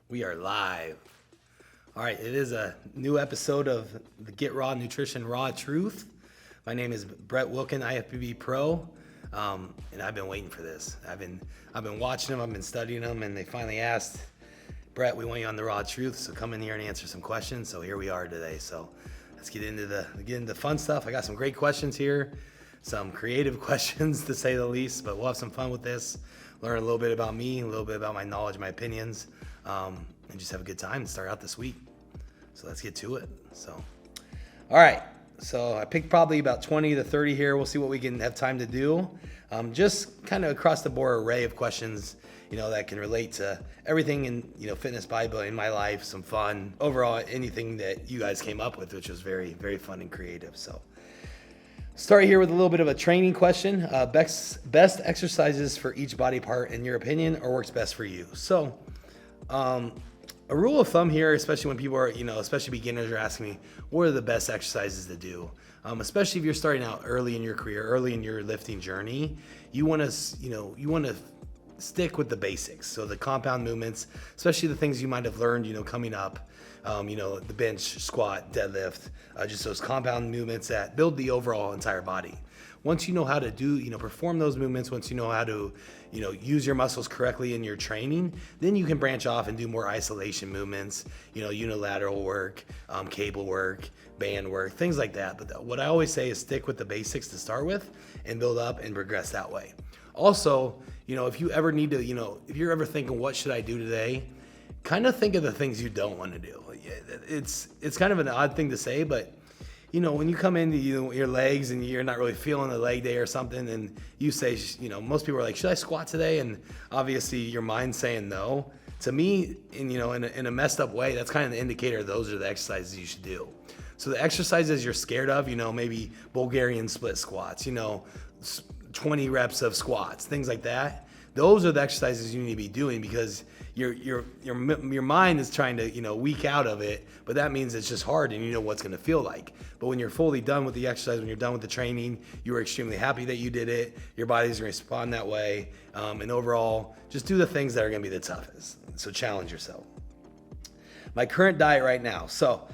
We are live. All right, it is a new episode of the Get Raw Nutrition Raw Truth. My name is Brett Wilkin, IFBB Pro, and I've been waiting for this. I've been watching them, I've been studying them, and they finally asked, Brett, we want you on the Raw Truth, so come in here and answer some questions. So here we are today. So let's get into the fun stuff. I got some great questions here, some creative questions to say the least, but we'll have some fun with this. Learn a little bit about me, a little bit about my knowledge, my opinions, and just have a good time and start out this week. So let's get to it. So, all right. So I picked probably about 20 to 30 here. We'll see what we can have time to do. Just kind of across the board array of questions, that can relate to everything in, fitness, bodybuilding, my life, some fun, overall, anything that you guys came up with, which was very, very fun and creative. So start here with a little bit of a training question. Best exercises for each body part in your opinion, or works best for you? So, a rule of thumb here, especially when people are, especially beginners are asking me, what are the best exercises to do? Especially if you're starting out early in your career, early in your lifting journey, you want to stick with the basics. So the compound movements, especially the things you might have learned, coming up, the bench, squat, deadlift, just those compound movements that build the overall entire body. Once you know how to do, perform those movements, once you know how to, use your muscles correctly in your training, then you can branch off and do more isolation movements, unilateral work, cable work, band work, things like that. But what I always say is stick with the basics to start with and build up and progress that way. Also, if you ever need to, if you're ever thinking, what should I do today? Kind of think of the things you don't want to do. It's kind of an odd thing to say, but when you come into your legs and you're not really feeling the leg day or something, and you say, most people are like, should I squat today? And obviously your mind's saying no. To me, in a messed up way, that's kind of the indicator those are the exercises you should do. So the exercises you're scared of, maybe Bulgarian split squats, 20 reps of squats, things like that. Those are the exercises you need to be doing because your mind is trying to, weak out of it, but that means it's just hard and you know what's going to feel like. But when you're fully done with the exercise, when you're done with the training, you are extremely happy that you did it. Your body's going to respond that way. And overall, just do the things that are going to be the toughest. So challenge yourself. My current diet right now. So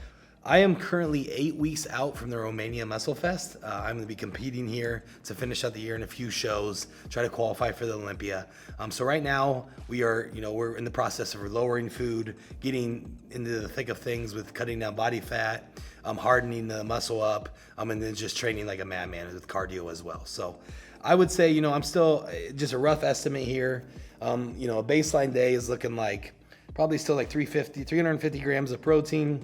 I am currently 8 weeks out from the Romania Muscle Fest. I'm going to be competing here to finish out the year in a few shows, try to qualify for the Olympia. So right now we are, we're in the process of lowering food, getting into the thick of things with cutting down body fat, hardening the muscle up, and then just training like a madman with cardio as well. So I would say, I'm still just a rough estimate here. A baseline day is looking like probably still like 350 grams of protein,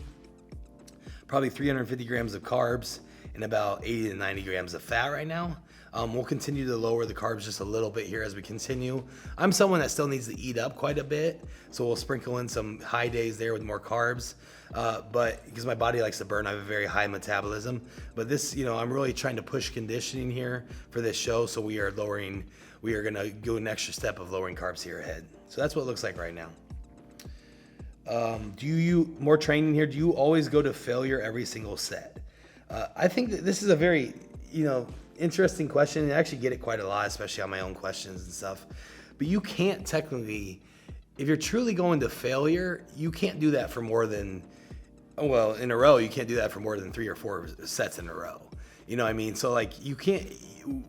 probably 350 grams of carbs, and about 80 to 90 grams of fat right now. We'll continue to lower the carbs just a little bit here as we continue. I'm someone that still needs to eat up quite a bit, so we'll sprinkle in some high days there with more carbs. But because my body likes to burn, I have a very high metabolism. But this, I'm really trying to push conditioning here for this show, so we are gonna go an extra step of lowering carbs here ahead. So that's what it looks like right now. More training here? Do you always go to failure every single set? I think that this is a very, interesting question, and I actually get it quite a lot, especially on my own questions and stuff. But you can't technically, if you're truly going to failure, you can't do that for more than, in a row, you can't do that for more than 3 or 4 sets in a row. You know what I mean? So like you can't,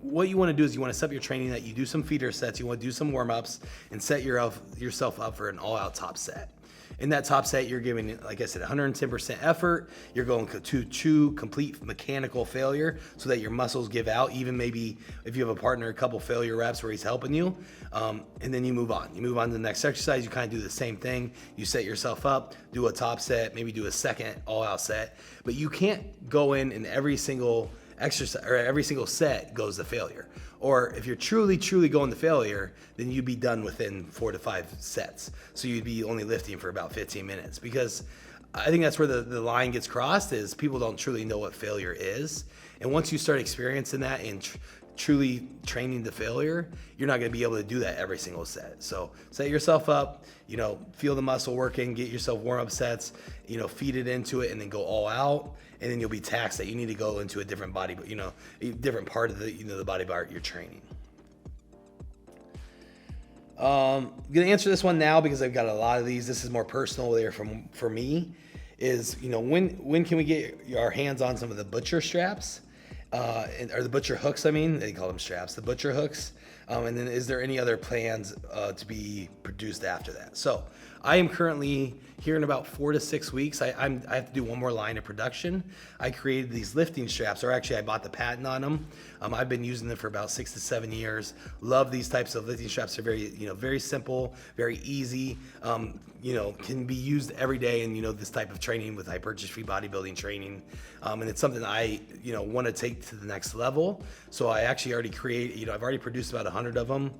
what you want to do is you want to set up your training that you do some feeder sets, you want to do some warm-ups and set yourself up for an all-out top set. In that top set, you're giving, like I said, 110% effort. You're going to true, complete mechanical failure so that your muscles give out, even maybe if you have a partner, a couple failure reps where he's helping you. And then you move on. You move on to the next exercise. You kind of do the same thing. You set yourself up, do a top set, maybe do a second all-out set. But you can't go in and every single exercise or every single set goes to failure. Or if you're truly going to failure, then you'd be done within 4 to 5 sets. So you'd be only lifting for about 15 minutes, because I think that's where the line gets crossed, is people don't truly know what failure is. And once you start experiencing that and truly training to failure, you're not going to be able to do that every single set. So set yourself up, feel the muscle working, get yourself warm-up sets, feed it into it, and then go all out. And then you'll be taxed that you need to go into a different body, a different part of the body part you're training. Gonna answer this one now because I've got a lot of these. This is more personal there for me. Is when can we get our hands on some of the butcher straps, or the butcher hooks? I mean, they call them straps. The butcher hooks. And then is there any other plans to be produced after that? So I am currently here in about 4 to 6 weeks. I have to do one more line of production. I created these lifting straps, or actually I bought the patent on them. I've been using them for about 6 to 7 years. Love these types of lifting straps. They're very simple, very easy. Can be used every day in this type of training with hypertrophy bodybuilding training. And it's something I want to take to the next level. So I actually already I've already produced about 100 of them.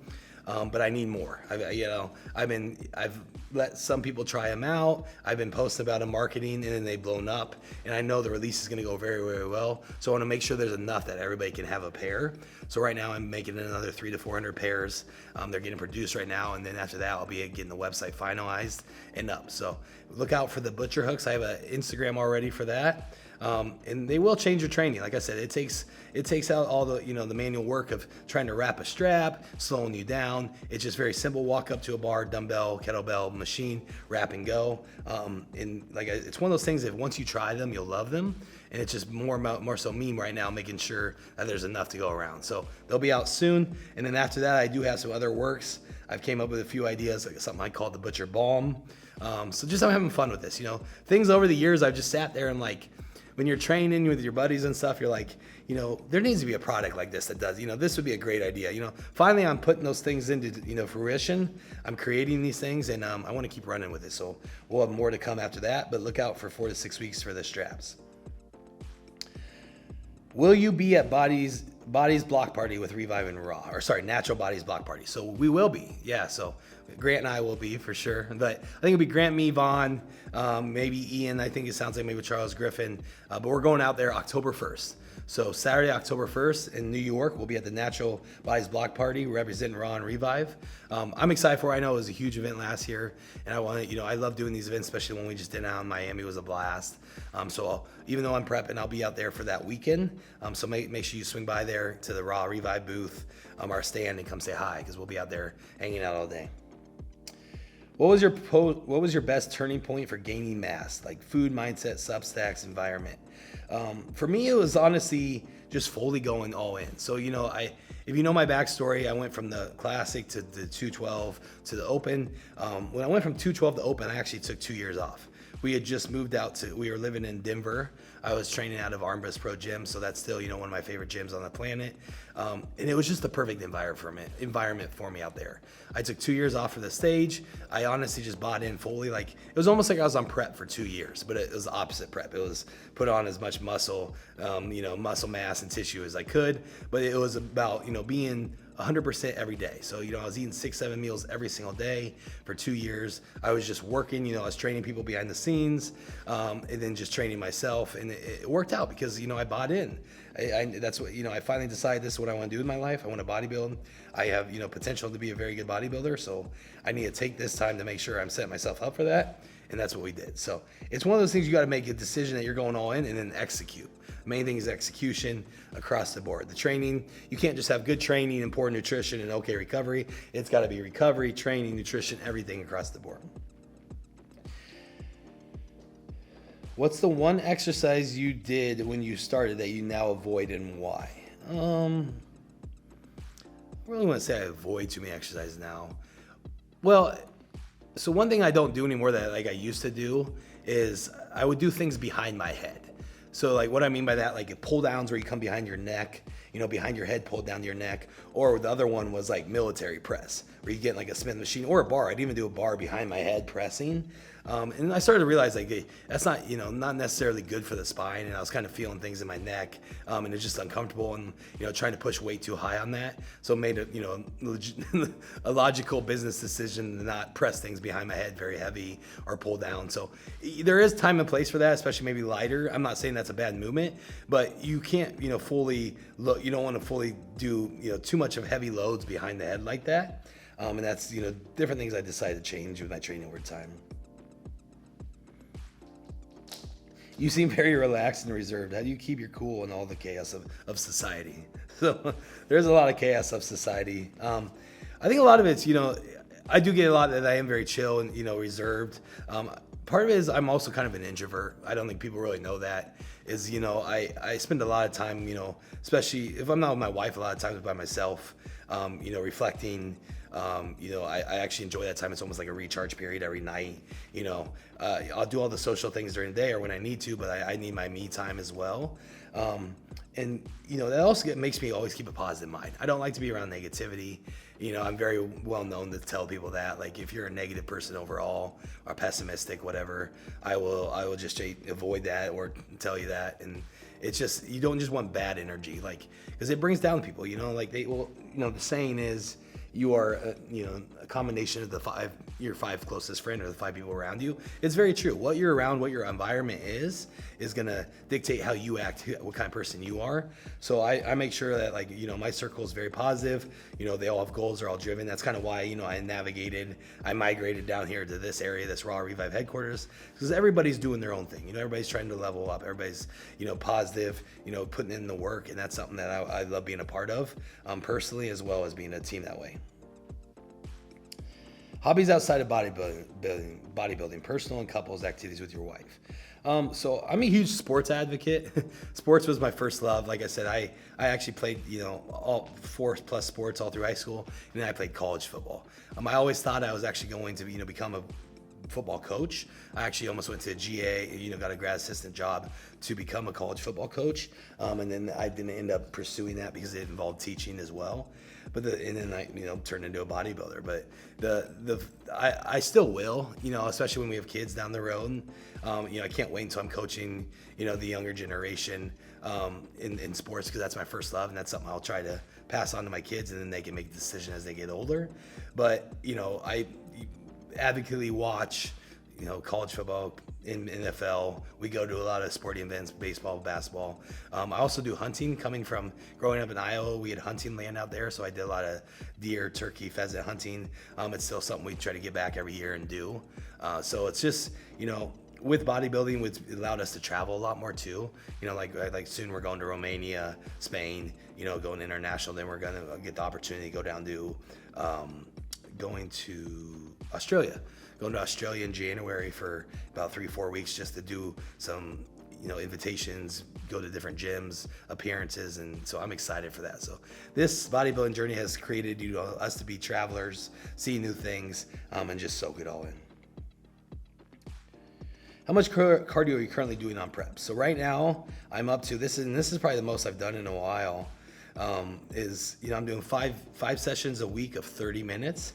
But I need more. I've let some people try them out. I've been posting about them, marketing, and then they've blown up. And I know the release is going to go very, very well. So I want to make sure there's enough that everybody can have a pair. So right now I'm making another 300 to 400 pairs. They're getting produced right now, and then after that I'll be getting the website finalized and up. So look out for the butcher hooks. I have an Instagram already for that. And they will change your training. Like I said, it takes out all the the manual work of trying to wrap a strap, slowing you down. It's just very simple. Walk up to a bar, dumbbell, kettlebell, machine, wrap and go. It's one of those things that once you try them, you'll love them. And it's just more so me right now making sure that there's enough to go around. So they'll be out soon. And then after that, I do have some other works. I've came up with a few ideas, like something I call the Butcher Balm. So just I'm having fun with this. Things over the years I've just sat there and when you're training with your buddies and stuff, you're like, there needs to be a product like this that does, this would be a great idea. Finally, I'm putting those things into, fruition. I'm creating these things, and I want to keep running with it. So we'll have more to come after that, but look out for 4 to 6 weeks for the straps. Will you be at Body's block party with Revive and Raw? Natural Body's block party. So we will be. Yeah, so Grant and I will be for sure. But I think it'll be Grant, me, Vaughn, maybe Ian. I think it sounds like maybe Charles Griffin. But we're going out there October 1st. So Saturday, October 1st in New York, we'll be at the Natural Body's block party representing Raw and Revive. I'm excited for it. I know it was a huge event last year, and I love doing these events, especially when we just did it out in Miami. It was a blast. Even though I'm prepping, I'll be out there for that weekend. So make sure you swing by there to the Raw Revive booth, our stand, and come say hi, because we'll be out there hanging out all day. What was your best turning point for gaining mass, like food, mindset, Substacks, environment? For me, it was honestly just fully going all in. So, if you know my backstory, I went from the classic to the 212 to the open. When I went from 212 to open, I actually took 2 years off. We had just moved we were living in Denver. I was training out of Armbrust Pro Gym, so that's still, one of my favorite gyms on the planet. And it was just the perfect environment for me out there. I took 2 years off for the stage. I honestly just bought in fully. It was almost like I was on prep for 2 years, but it was the opposite prep. It was put on as much muscle, muscle mass and tissue as I could, but it was about, being 100% every day. So, I was eating 6-7 meals every single day for 2 years. I was just working, I was training people behind the scenes, and then just training myself. And it worked out because, I bought in. That's what, I finally decided this is what I want to do with my life. I want to bodybuild. I have, potential to be a very good bodybuilder. So I need to take this time to make sure I'm setting myself up for that. And that's what we did. So it's one of those things you got to make a decision that you're going all in and then execute. The main thing is execution across the board. The training, you can't just have good training and poor nutrition and okay recovery. It's got to be recovery, training, nutrition, everything across the board. What's the one exercise you did when you started that you now avoid, and why? I don't really want to say I avoid too many exercises now. Well, so one thing I don't do anymore that I used to do is I would do things behind my head. So what I mean by that, pull downs where you come behind your neck, behind your head, pull down to your neck. Or the other one was military press, where you get a Smith machine or a bar. I'd even do a bar behind my head pressing. And I started to realize that's not, not necessarily good for the spine. And I was kind of feeling things in my neck, and it's just uncomfortable and, trying to push weight too high on that. So it made it, a logical business decision to not press things behind my head very heavy or pull down. So there is time and place for that, especially maybe lighter. I'm not saying that's a bad movement, but you can't, fully look, you don't want to fully do, too much of heavy loads behind the head like that. And that's, different things I decided to change with my training over time. You seem very relaxed and reserved. How do you keep your cool in all the chaos of society? So there's a lot of chaos of society. I think a lot of it's, I do get a lot that I am very chill and, reserved. Part of it is I'm also kind of an introvert. I don't think people really know that. Is, I spend a lot of time, especially if I'm not with my wife, a lot of times by myself, reflecting. I actually enjoy that time. It's almost like a recharge period every night. I'll do all the social things during the day or when I need to, but I need my me time as well. That also makes me always keep a positive mind. I don't like to be around negativity. I'm very well known to tell people that, like, if you're a negative person overall or pessimistic, whatever, I will just avoid that or tell you that. And it's just, you don't just want bad energy, like, because it brings down people, the saying is, you are, a combination of your five closest friends or the five people around you. It's very true. What you're around, what your environment is going to dictate how you act, what kind of person you are. So I make sure that, my circle is very positive. They all have goals, they're all driven. That's kind of why, I migrated down here to this area, this Raw Revive headquarters, because everybody's doing their own thing. Everybody's trying to level up. Everybody's, positive, putting in the work. And that's something that I love being a part of, personally, as well as being a team that way. Hobbies outside of bodybuilding, personal and couples activities with your wife. So I'm a huge sports advocate. Sports was my first love. Like I said, I actually played, all 4+ sports all through high school, and then I played college football. I always thought I was actually going to, become a football coach. I actually almost went to a GA, got a grad assistant job to become a college football coach. And then I didn't end up pursuing that because it involved teaching as well. And then I, turned into a bodybuilder. But I still will, especially when we have kids down the road. I can't wait until I'm coaching, the younger generation in sports, because that's my first love, and that's something I'll try to pass on to my kids, and then they can make a decision as they get older. But I advocately watch, college football, in NFL. We go to a lot of sporting events, baseball, basketball. I also do hunting. Coming from growing up in Iowa, we had hunting land out there, so I did a lot of deer, turkey, pheasant hunting. It's still something we try to get back every year and do. So it's just, with bodybuilding, it's allowed us to travel a lot more too. Like soon we're going to Romania, Spain, going international. Then we're gonna get the opportunity to go down to going to Australia. Going to Australia in January for about 3-4 weeks just to do some, invitations, go to different gyms, appearances, and so I'm excited for that. So this bodybuilding journey has created us to be travelers, see new things, and just soak it all in. How much cardio are you currently doing on prep? So right now I'm up to this is probably the most I've done in a while. I'm doing five sessions a week of 30 minutes.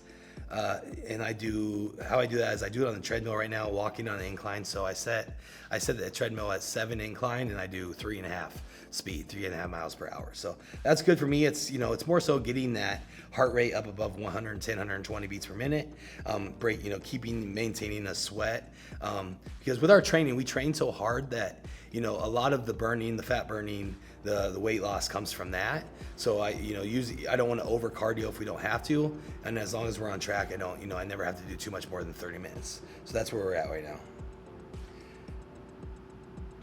And how I do that is I do it on the treadmill right now, walking on an incline. So I set the treadmill at 7 incline, and I do 3.5 speed, 3.5 miles per hour. So that's good for me. It's, it's more so getting that heart rate up above 110, 120 beats per minute, maintaining a sweat. Because with our training, we train so hard that, a lot of the burning, the fat burning, the weight loss comes from that. So usually I don't want to over cardio if we don't have to. And as long as we're on track, I never have to do too much more than 30 minutes. So that's where we're at right now.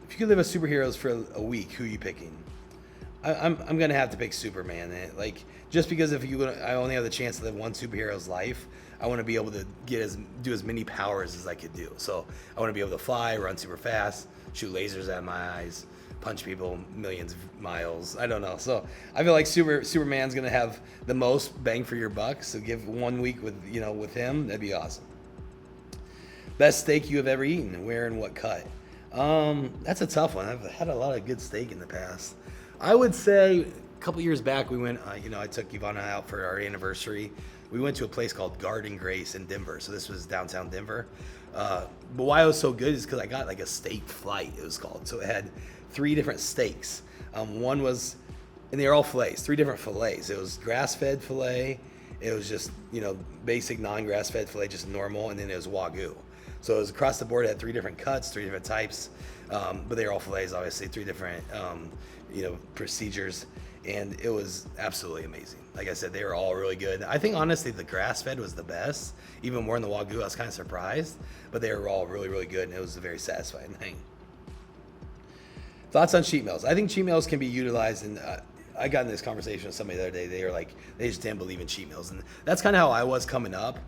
If you could live as superheroes for a week, who are you picking? I'm going to have to pick Superman. Just because I only have the chance to live one superhero's life, I want to be able to do as many powers as I could do. So I want to be able to fly, run super fast, shoot lasers out of my eyes, punch people millions of miles. I don't know. So I feel like Superman's gonna have the most bang for your buck. So give 1 week with him, that'd be awesome. Best steak you have ever eaten, where and what cut? That's a tough one. I've had a lot of good steak in the past. I would say a couple years back we went. I took Ivana out for our anniversary. We went to a place called Garden Grace in Denver. So this was downtown Denver. But why it was so good is because I got like a steak flight, it was called. So it had 3 different steaks. One was, and they were all fillets, 3 different fillets. It was grass-fed fillet. It was just, basic non-grass-fed fillet, just normal. And then it was Wagyu. So it was across the board. It had 3 different cuts, 3 different types. But they were all fillets, obviously, 3 different, procedures. And it was absolutely amazing. Like I said, they were all really good. I think, honestly, the grass-fed was the best. Even more than the Wagyu. I was kind of surprised. But they were all really, really good. And it was a very satisfying thing. Thoughts on cheat meals? I think cheat meals can be utilized in I got in this conversation with somebody the other day. They were like, they just didn't believe in cheat meals, and that's kind of how I was coming up.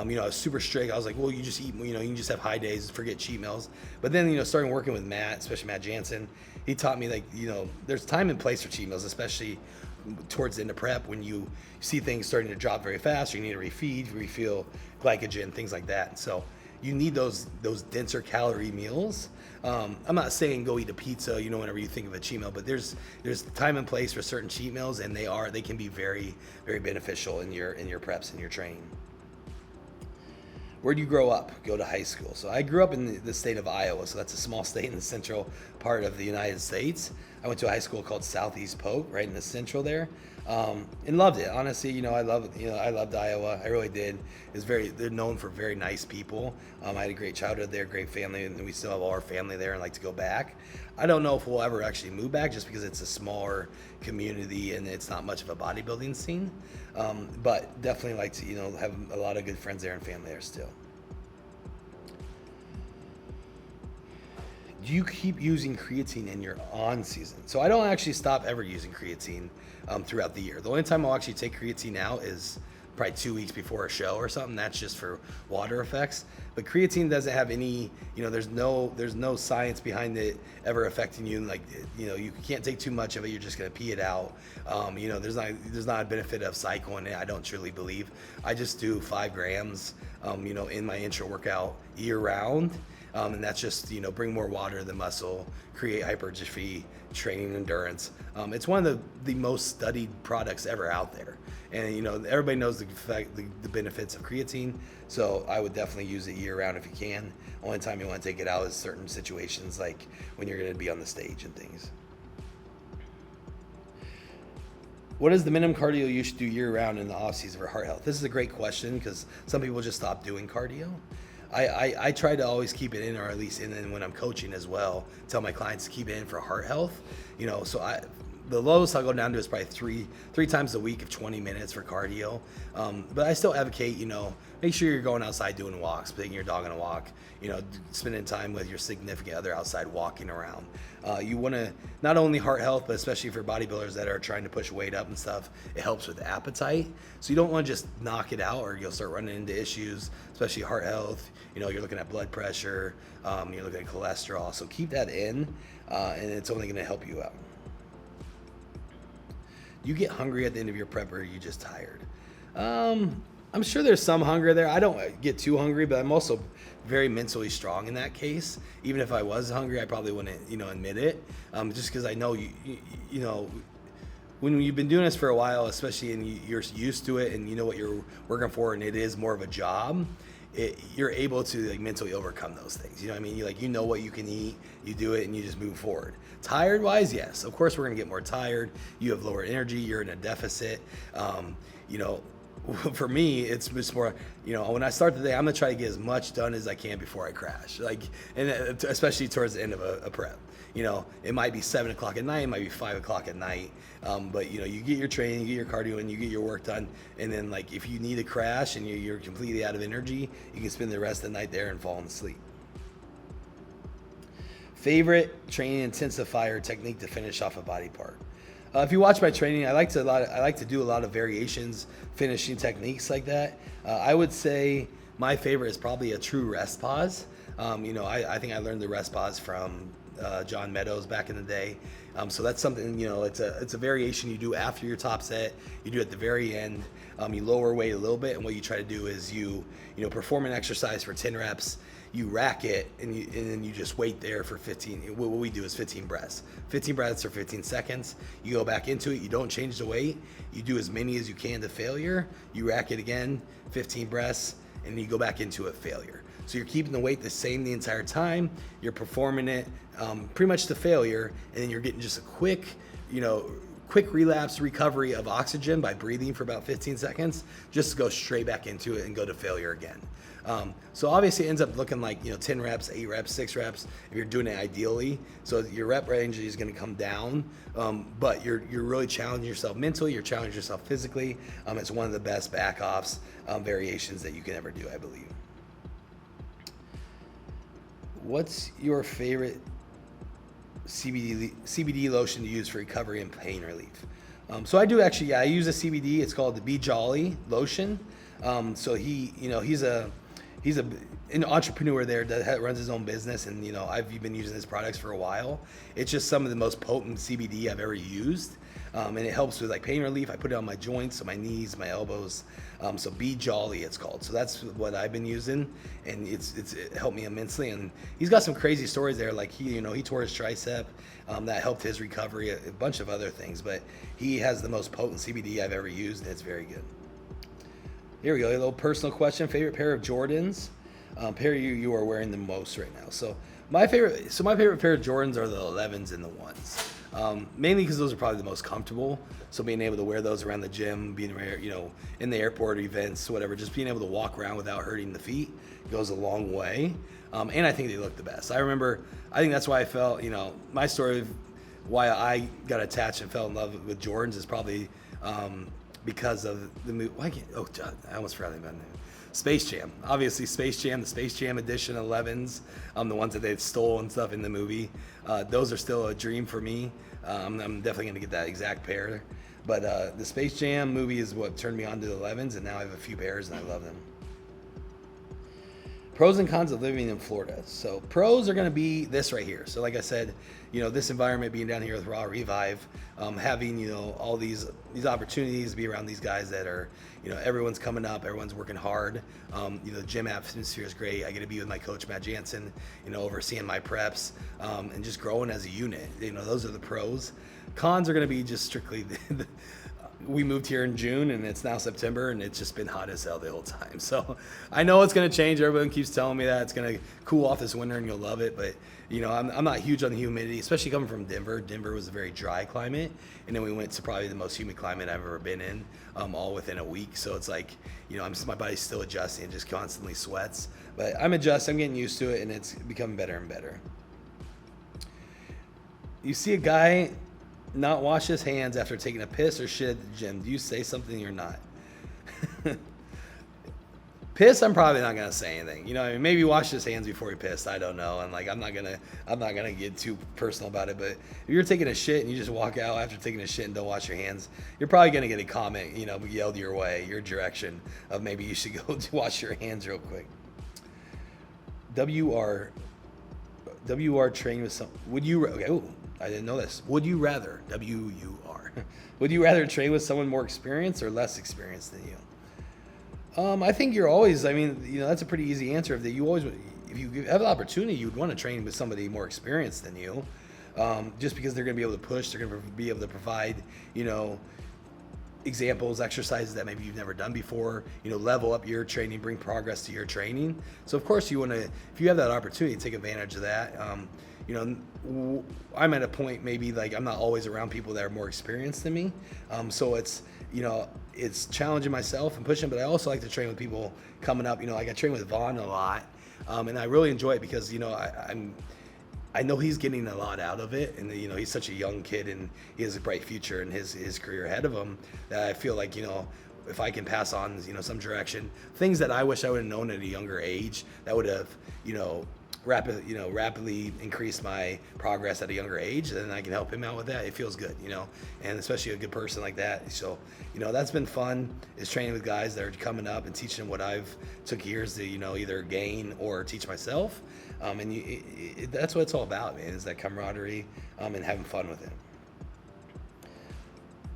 You know, I was super strict. I was like, well, you just eat, you know, you can just have high days, forget cheat meals. But then, you know, starting working with Matt, especially Matt Jansen, he taught me, like, you know, there's time and place for cheat meals, especially towards the end of prep when you see things starting to drop very fast, or you need to refeed, refill glycogen, things like that. And so you need those denser calorie meals. I'm not saying go eat a pizza, you know, whenever you think of a cheat meal, but there's time and place for certain cheat meals, and they can be very, very beneficial in your preps and your training. Where do you grow up? Go to high school. So I grew up in the state of Iowa, so that's a small state in the central part of the United States. I went to a high school called Southeast Polk, right in the central there, and loved it. Honestly, you know, I loved Iowa. I really did. They're known for very nice people. I had a great childhood there, great family, and we still have all our family there and like to go back. I don't know if we'll ever actually move back just because it's a smaller community and it's not much of a bodybuilding scene. But definitely like to, you know, have a lot of good friends there and family there still. Do you keep using creatine in your on season? So I don't actually stop ever using creatine throughout the year. The only time I'll actually take creatine out is probably 2 weeks before a show or something. That's just for water effects. But creatine doesn't have any, you know, there's no science behind it ever affecting you. Like, you know, you can't take too much of it. You're just gonna pee it out. You know, there's not a benefit of cycling it. I don't truly believe. I just do 5 grams, you know, in my intra workout year round. And that's just, you know, bring more water to the muscle, create hypertrophy, training endurance. It's one of the most studied products ever out there. And, you know, everybody knows the benefits of creatine. So I would definitely use it year round if you can. Only time you want to take it out is certain situations, like when you're going to be on the stage and things. What is the minimum cardio you should do year round in the off season for heart health? This is a great question because some people just stop doing cardio. I try to always keep it in, or at least in when I'm coaching as well, tell my clients to keep it in for heart health. You know, so the lowest I'll go down to is probably three times a week of 20 minutes for cardio. But I still advocate, you know, make sure you're going outside doing walks, taking your dog on a walk, you know, spending time with your significant other outside walking around. You want to, not only heart health, but especially for bodybuilders that are trying to push weight up and stuff, it helps with appetite. So you don't want to just knock it out or you'll start running into issues, especially heart health. You know, you're looking at blood pressure, you're looking at cholesterol. So keep that in, and it's only going to help you out. You get hungry at the end of your prep, or are you just tired? I'm sure there's some hunger there. I don't get too hungry, but I'm also very mentally strong in that case. Even if I was hungry, I probably wouldn't, you know, admit it. Just because I know you know, when you've been doing this for a while, especially, and you're used to it, and you know what you're working for, and it is more of a job. You're able to like mentally overcome those things. You know what I mean? You know what you can eat, you do it, and you just move forward. Tired wise, yes, of course we're gonna get more tired. You have lower energy, you're in a deficit. You know, for me, it's just more, you know, when I start the day, I'm gonna try to get as much done as I can before I crash. Like, and especially towards the end of a prep. You know, it might be 7 o'clock at night, it might be 5 o'clock at night. But you know, you get your training, you get your cardio, and you get your work done. And then, like, if you need to crash and you're completely out of energy, you can spend the rest of the night there and fall asleep. Favorite training intensifier technique to finish off a body part? If you watch my training, I like to do a lot of variations, finishing techniques like that. I would say my favorite is probably a true rest pause. You know, I think I learned the rest pause from John Meadows back in the day. So that's something, you know, it's a variation you do after your top set. You do at the very end. You lower weight a little bit, and what you try to do is you perform an exercise for 10 reps. You rack it, and then you just wait there for 15. What we do is 15 breaths. 15 breaths or 15 seconds. You go back into it. You don't change the weight. You do as many as you can to failure. You rack it again, 15 breaths, and you go back into it, failure. So you're keeping the weight the same the entire time. You're performing it pretty much to failure, and then you're getting just a quick relapse recovery of oxygen by breathing for about 15 seconds, just to go straight back into it and go to failure again. So obviously it ends up looking like, 10 reps, 8 reps, 6 reps, if you're doing it ideally. So your rep range is going to come down, but you're really challenging yourself mentally, you're challenging yourself physically. It's one of the best back-offs variations that you can ever do, I believe. What's your favorite CBD lotion to use for recovery and pain relief? So I do actually, yeah, I use a CBD. It's called the Be Jolly lotion. So he's an entrepreneur there that runs his own business, and I've been using his products for a while. It's just some of the most potent CBD I've ever used, and it helps with like pain relief. I put it on my joints, so my knees, my elbows. So Be Jolly, it's called. So that's what I've been using, and it helped me immensely. And he's got some crazy stories there, like he tore his tricep, that helped his recovery, a bunch of other things. But he has the most potent CBD I've ever used, and it's very good. Here we go, a little personal question. Favorite pair of Jordans? Pair you are wearing the most right now. So my favorite pair of Jordans are the 11s and the 1s. Mainly because those are probably the most comfortable. So being able to wear those around the gym, being in the airport events, whatever, just being able to walk around without hurting the feet goes a long way. And I think they look the best. I think that's why I felt, my story of why I got attached and fell in love with Jordans is probably because of the movie. I almost forgot about it. Space Jam. Obviously, Space Jam, the Space Jam edition 11s, the ones that they stole and stuff in the movie. Those are still a dream for me. I'm definitely going to get that exact pair. But the Space Jam movie is what turned me on to the 11s, and now I have a few pairs, and I love them. Pros and cons of living in Florida. So pros are going to be this right here. So like I said, this environment, being down here with Raw Revive, having, all these opportunities to be around these guys that are, everyone's coming up, everyone's working hard. The gym atmosphere is great. I get to be with my coach, Matt Jansen, overseeing my preps, and just growing as a unit. Those are the pros. Cons are going to be just strictly we moved here in June, and it's now September, and it's just been hot as hell the whole time. So I know it's going to change. Everyone keeps telling me that it's going to cool off this winter and you'll love it. But, I'm not huge on the humidity, especially coming from Denver. Denver was a very dry climate, and then we went to probably the most humid climate I've ever been in, all within a week. So it's like, my body's still adjusting. It just constantly sweats. But I'm getting used to it, and it's becoming better and better. You see a guy not wash his hands after taking a piss or shit at the gym, do you say something or not? Piss, I'm probably not gonna say anything. Maybe wash his hands before he pissed. I don't know. And like, I'm not gonna get too personal about it. But if you're taking a shit and you just walk out after taking a shit and don't wash your hands, you're probably gonna get a comment, yelled your way, your direction of maybe you should go wash your hands real quick. WR train with some. Would you? Okay. Ooh, I didn't know this. Would you rather? WUR. Would you rather train with someone more experienced or less experienced than you? I think you're always. That's a pretty easy answer. If you have the opportunity, you'd want to train with somebody more experienced than you, just because they're going to be able to push. They're going to be able to provide, examples, exercises that maybe you've never done before, level up your training, bring progress to your training. So of course you want to, if you have that opportunity, take advantage of that. I'm at a point maybe like I'm not always around people that are more experienced than me. So it's, it's challenging myself and pushing, but I also like to train with people coming up. Like I train with Vaughn a lot, and I really enjoy it because, I know he's getting a lot out of it, and he's such a young kid, and he has a bright future in his career ahead of him. That I feel like if I can pass on some direction, things that I wish I would have known at a younger age, that would have rapidly increased my progress at a younger age, then I can help him out with that. It feels good, and especially a good person like that. So that's been fun, is training with guys that are coming up and teaching them what I've took years to either gain or teach myself. And that's what it's all about, man, is that camaraderie and having fun with it.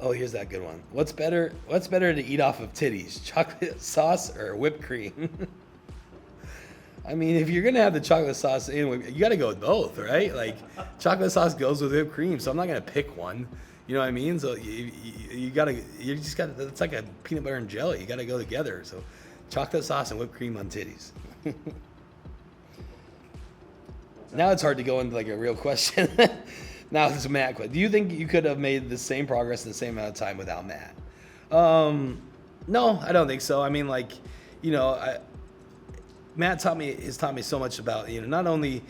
Oh, here's that good one. What's better to eat off of titties, chocolate sauce or whipped cream? If you're gonna have the chocolate sauce in, you got to go with both, right? Like chocolate sauce goes with whipped cream, so I'm not gonna pick one. You know what I mean? So you just got to. It's like a peanut butter and jelly. You got to go together. So chocolate sauce and whipped cream on titties. Now it's hard to go into like a real question. Now it's a Matt question. Do you think you could have made the same progress in the same amount of time without Matt? No, I don't think so. Matt has taught me so much about, not only,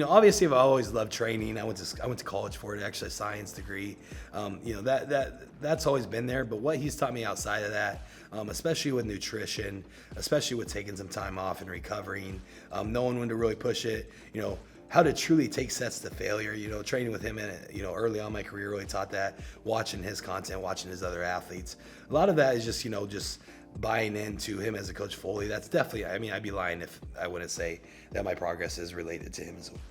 obviously I've always loved training. I went to college for it, actually a science degree. That's always been there. But what he's taught me outside of that, especially with nutrition, especially with taking some time off and recovering, knowing when to really push it, how to truly take sets to failure. Training with him early on in my career really taught that. Watching his content, watching his other athletes, a lot of that is just buying into him as a coach fully. That's definitely, I'd be lying if I wouldn't say that my progress is related to him as well.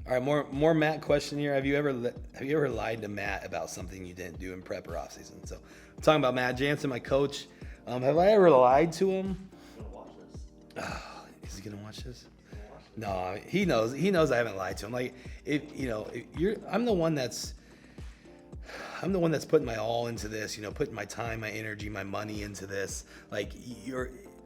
All right, more Matt question here. Have you ever lied to Matt about something you didn't do in prep or off season? So I'm talking about Matt Jansen, my coach. Have I ever lied to him? He's gonna watch this. Oh, is he gonna watch this? No, he knows. He knows I haven't lied to him. Like, I'm the one that's putting my all into this. Putting my time, my energy, my money into this. Like,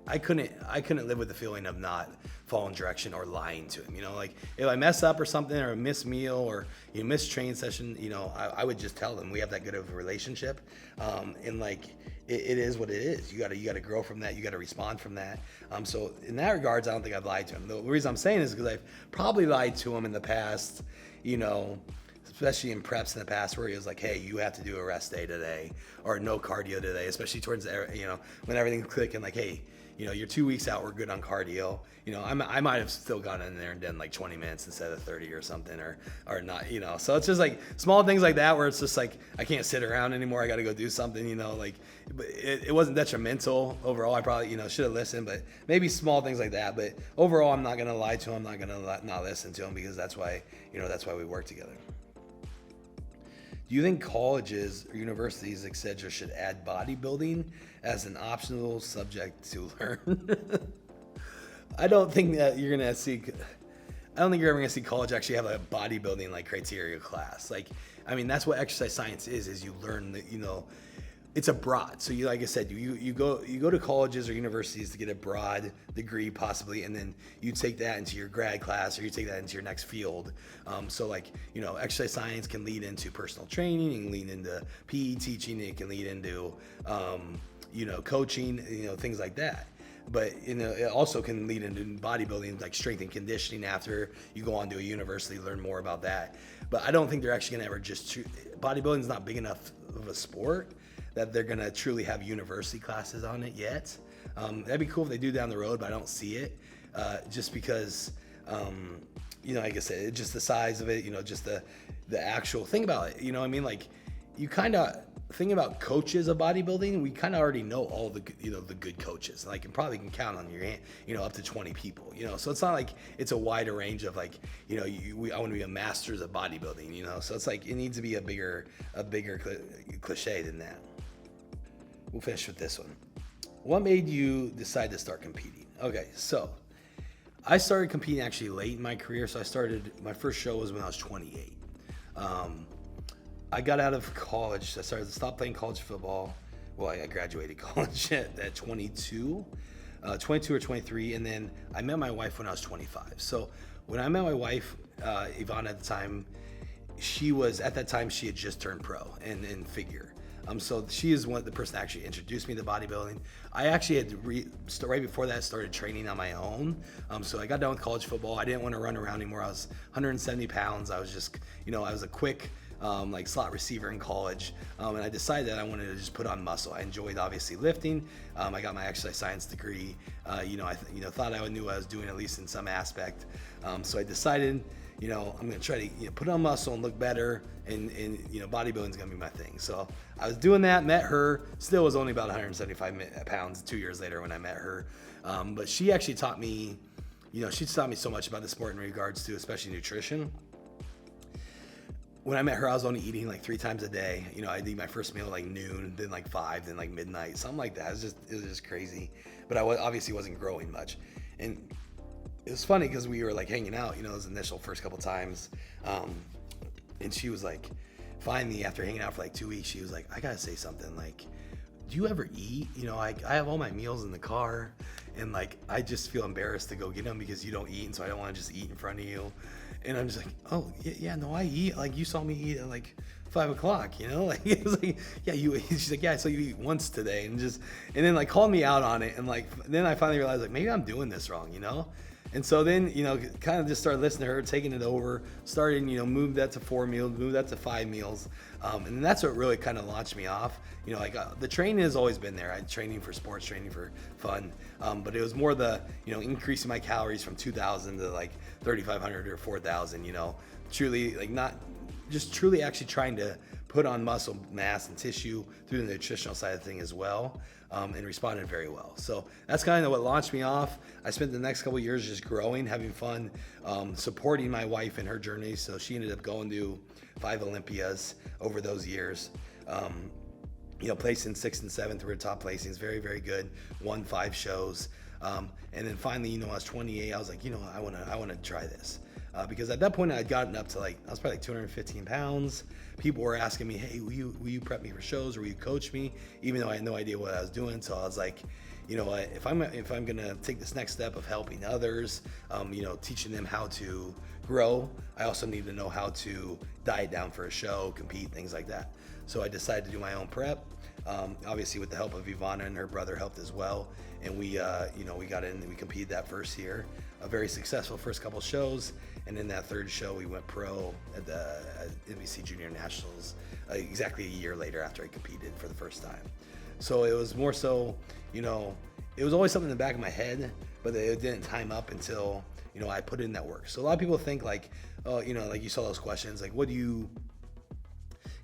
I couldn't live with the feeling of not following direction or lying to him. Like, if I mess up or something, or miss meal, or miss training session, I would just tell them. We have that good of a relationship, and like, it is what it is. You gotta grow from that. You gotta respond from that. So in that regards, I don't think I've lied to him. The reason I'm saying is because I've probably lied to him in the past, especially in preps in the past, where he was like, hey, you have to do a rest day today, or no cardio today, especially towards when everything's clicking, like, hey, you're 2 weeks out, we're good on cardio. I might have still gone in there and done like 20 minutes instead of 30 or something, or not, so it's just like small things like that where it's just like, I can't sit around anymore. I got to go do something, but it wasn't detrimental overall. I probably, should have listened, but maybe small things like that. But overall, I'm not going to lie to him. I'm not going to not listen to him, because that's why we work together. Do you think colleges or universities, etc., should add bodybuilding as an optional subject to learn? I don't think that you're ever gonna see college actually have a bodybuilding like criteria class. Like, that's what exercise science is you learn that, it's a broad. So like I said, you go to colleges or universities to get a broad degree possibly, and then you take that into your grad class, or you take that into your next field. So like, exercise science can lead into personal training, and lead into PE teaching, it can lead into, coaching, things like that. But it also can lead into bodybuilding, like strength and conditioning, after you go on to a university, learn more about that. But I don't think they're actually gonna ever bodybuilding is not big enough of a sport that they're gonna truly have university classes on it yet. That'd be cool if they do down the road, but I don't see it, just because, like I said, it's just the size of it, just the actual thing about it. Like, you kind of think about coaches of bodybuilding. We kind of already know all the good coaches. Like, you probably can count on your hand, up to 20 people. So it's not like it's a wider range of like, I want to be a masters of bodybuilding. So it's like it needs to be a bigger cliche than that. We'll finish with this one. What made you decide to start competing? Okay, so I started competing actually late in my career. So my first show was when I was 28. I got out of college. I stopped playing college football. Well, I graduated college at 22 or 23. And then I met my wife when I was 25. So when I met my wife, Yvonne, at the time, she had just turned pro in figure. So she is the person that actually introduced me to bodybuilding. I actually had right before that started training on my own. So I got done with college football. I didn't want to run around anymore. I was 170 pounds. I was just, I was a quick slot receiver in college. And I decided that I wanted to just put on muscle. I enjoyed obviously lifting. I got my exercise science degree. I thought I knew what I was doing, at least in some aspect. So I decided, I'm going to try to put on muscle and look better, and bodybuilding is going to be my thing. So I was doing that, met her, still was only about 175 pounds 2 years later when I met her. But she actually taught me, she taught me so much about the sport in regards to especially nutrition. When I met her, I was only eating like 3 times a day. I'd eat my first meal like noon, then like 5, then like midnight, something like that. It was just crazy. But I obviously wasn't growing much. And it was funny because we were like hanging out, those initial first couple times. And she was like, finally, after hanging out for like 2 weeks, she was like, I gotta say something. Like, do you ever eat? I have all my meals in the car, and like, I just feel embarrassed to go get them because you don't eat, and so I don't want to just eat in front of you. And I'm just like, oh yeah, no, I eat. Like, you saw me eat at like 5 o'clock, like, it was like, yeah, you eat. She's like, yeah, so you eat once today, and then like called me out on it. And like, then I finally realized like, maybe I'm doing this wrong, And so then, kind of just started listening to her, taking it over, starting, move that to 4 meals, move that to 5 meals. And that's what really kind of launched me off. The training has always been there. I had training for sports, training for fun. But it was more the, increasing my calories from 2,000 to like 3,500 or 4,000, truly like not just truly actually trying to put on muscle mass and tissue through the nutritional side of things as well, and responded very well. So that's kind of what launched me off. I spent the next couple of years just growing, having fun, supporting my wife in her journey. So she ended up going to 5 Olympias over those years. Placing 6th and 7th were top placings, very, very good. Won 5 shows. And then finally, I was 28. I was like, I want to try this. Because at that point I'd gotten up to I was probably 215 pounds. People were asking me, hey, will you prep me for shows, or will you coach me? Even though I had no idea what I was doing. So I was like, if I'm gonna take this next step of helping others, teaching them how to grow, I also need to know how to diet down for a show, compete, things like that. So I decided to do my own prep. Obviously with the help of Ivana, and her brother helped as well. And we got in and we competed that first year. A very successful first couple shows. And in that third show, we went pro at the NBC Junior Nationals exactly a year later after I competed for the first time. So it was more so, it was always something in the back of my head, but it didn't time up until, I put in that work. So a lot of people think like you saw those questions, like what do you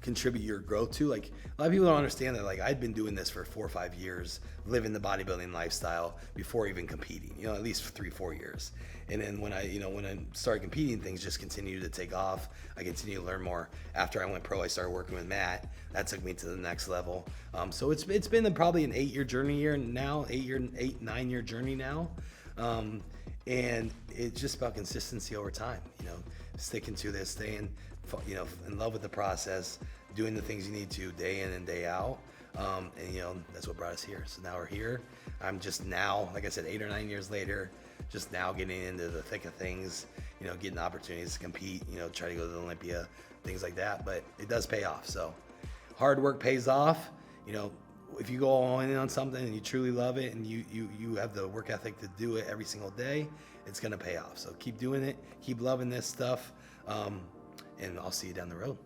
contribute your growth to? Like a lot of people don't understand that I'd been doing this for 4 or 5 years, living the bodybuilding lifestyle before even competing, at least 3-4 years. And then when I started competing, things just continued to take off. I continued to learn more. After I went pro, I started working with Matt. That took me to the next level. So it's been probably an 8-year journey here now, 9-year journey now. And it's just about consistency over time, sticking to this, staying, in love with the process, doing the things you need to day in and day out. And that's what brought us here. So now we're here. I'm just now, like I said, 8 or 9 years later, just now getting into the thick of things, getting opportunities to compete, try to go to the Olympia, things like that. But it does pay off. So hard work pays off. If you go all in on something and you truly love it, and you have the work ethic to do it every single day, it's going to pay off. So keep doing it. Keep loving this stuff. And I'll see you down the road.